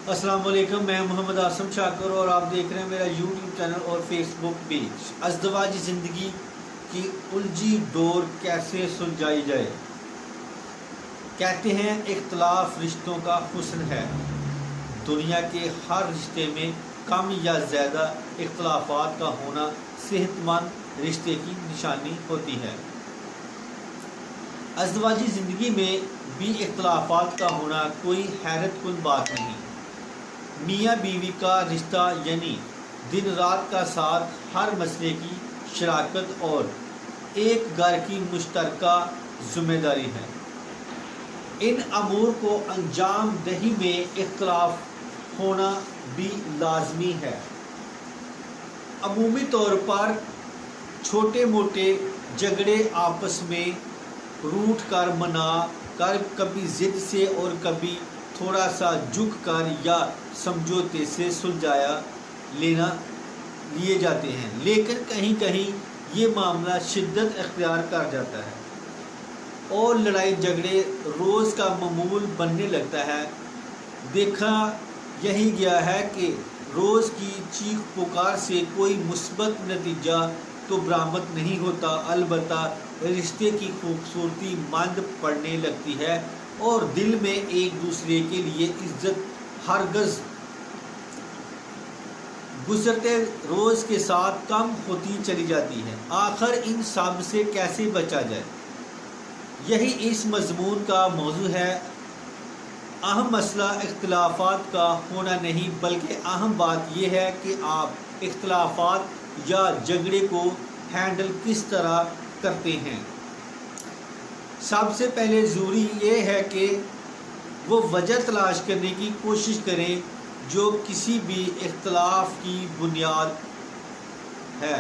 अस्सलाम वालेकुम, मैं मोहम्मद आसम शाकर और आप देख रहे हैं मेरा यूट्यूब चैनल और फेसबुक पेज। अज़दवाजी ज़िंदगी की उलझी डोर कैसे सुलझाई जाए। कहते हैं इख्तलाफ रिश्तों का हुस्न है। दुनिया के हर रिश्ते में कम या ज़्यादा इख्तलाफात का होना सेहतमंद रिश्ते की निशानी होती है। अज़दवाजी ज़िंदगी में भी इख्तलाफात का होना कोई हैरत कुन बात नहीं। मियाँ बीवी का रिश्ता यानी दिन रात का साथ, हर मसले की शराकत और एक घर की मुश्तरका ज़िम्मेदारी है। इन अमूर को अंजाम दही में इख्तलाफ होना भी लाजमी है। अमूमी तौर पर छोटे मोटे झगड़े आपस में रूठ कर मना कर, कभी ज़िद से और कभी थोड़ा सा झुक कर या समझौते से सुलझाया लिए जाते हैं, लेकिन कहीं कहीं ये मामला शिद्दत अख्तियार कर जाता है और लड़ाई झगड़े रोज़ का मामूल बनने लगता है। देखा यही गया है कि रोज़ की चीख पुकार से कोई मुस्बत नतीजा तो बरामद नहीं होता, अलबत्ता रिश्ते की खूबसूरती मंद पड़ने लगती है और दिल में एक दूसरे के लिए इज्जत हरगज़ गुज़रते रोज़ के साथ कम होती चली जाती है। आखिर इन सब से कैसे बचा जाए, यही इस मज़मून का मौजू है। अहम मसला इख्तलाफात का होना नहीं, बल्कि अहम बात यह है कि आप इख्तलाफात या झगड़े को हैंडल किस तरह करते हैं। सबसे पहले ज़रूरी ये है कि वो वजह तलाश करने की कोशिश करें जो किसी भी इख्तलाफ की बुनियाद है।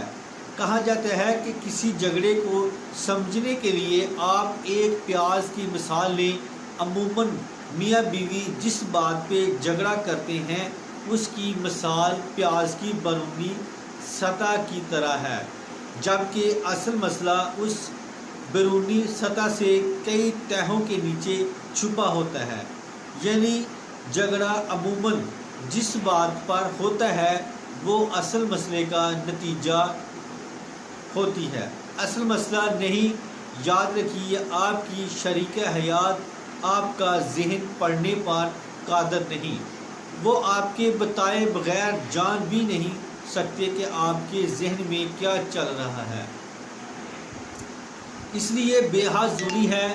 कहा जाता है कि किसी झगड़े को समझने के लिए आप एक प्याज की मिसाल लें। अमूमन मियाँ बीवी जिस बात पे झगड़ा करते हैं उसकी मिसाल प्याज की बैरूनी सतह की तरह है, जबकि असल मसला उस बैरूनी सतह से कई तहों के नीचे छुपा होता है। यानी झगड़ा अमूमन जिस बात पर होता है वो असल मसले का नतीजा होती है, असल मसला नहीं। याद रखिए, आपकी शरीक हयात आपका जहन पढ़ने पर कादर नहीं। वो आपके बताए बगैर जान भी नहीं सकते कि आपके जहन में क्या चल रहा है। इसलिए बेहद ज़रूरी है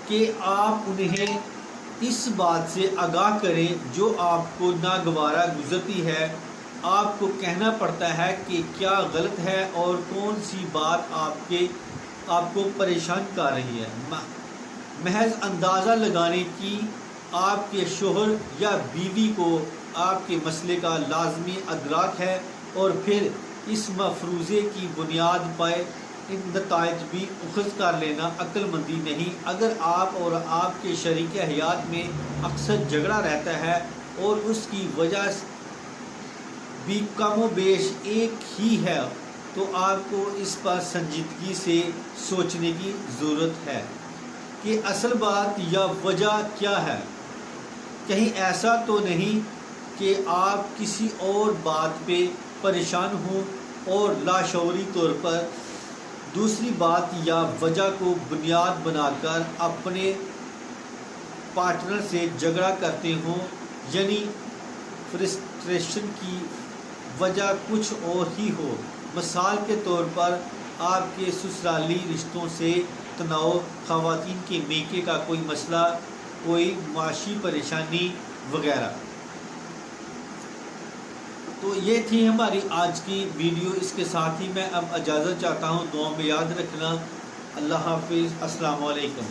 कि आप उन्हें इस बात से आगाह करें जो आपको नागवारा गुजरती है। आपको कहना पड़ता है कि क्या गलत है और कौन सी बात आपको परेशान कर रही है। महज अंदाज़ा लगाने की आपके शोहर या बीवी को आपके मसले का लाजमी अदराक है और फिर इस मफरूज़े की बुनियाद पर इन नताइज भी उखज़ कर लेना अक्लमंदी नहीं। अगर आप और आपके शरीक हयात में अक्सर झगड़ा रहता है और उसकी वजह भी कम व बेश एक ही है, तो आपको इस पर संजीदगी से सोचने की ज़रूरत है कि असल बात या वजह क्या है। कहीं ऐसा तो नहीं कि आप किसी और बात पे परेशान हों और लाशऊरी तौर पर दूसरी बात या वजह को बुनियाद बनाकर अपने पार्टनर से झगड़ा करते हों, यानी फ्रस्ट्रेशन की वजह कुछ और ही हो। मिसाल के तौर पर आपके ससुराली रिश्तों से तनाव, ख़वातीन के मेके का कोई मसला, कोई माशी परेशानी वगैरह। तो ये थी हमारी आज की वीडियो। इसके साथ ही मैं अब इजाज़त चाहता हूँ। दुआ में याद रखना। अल्लाह हाफिज़। अस्सलाम वालेकुम।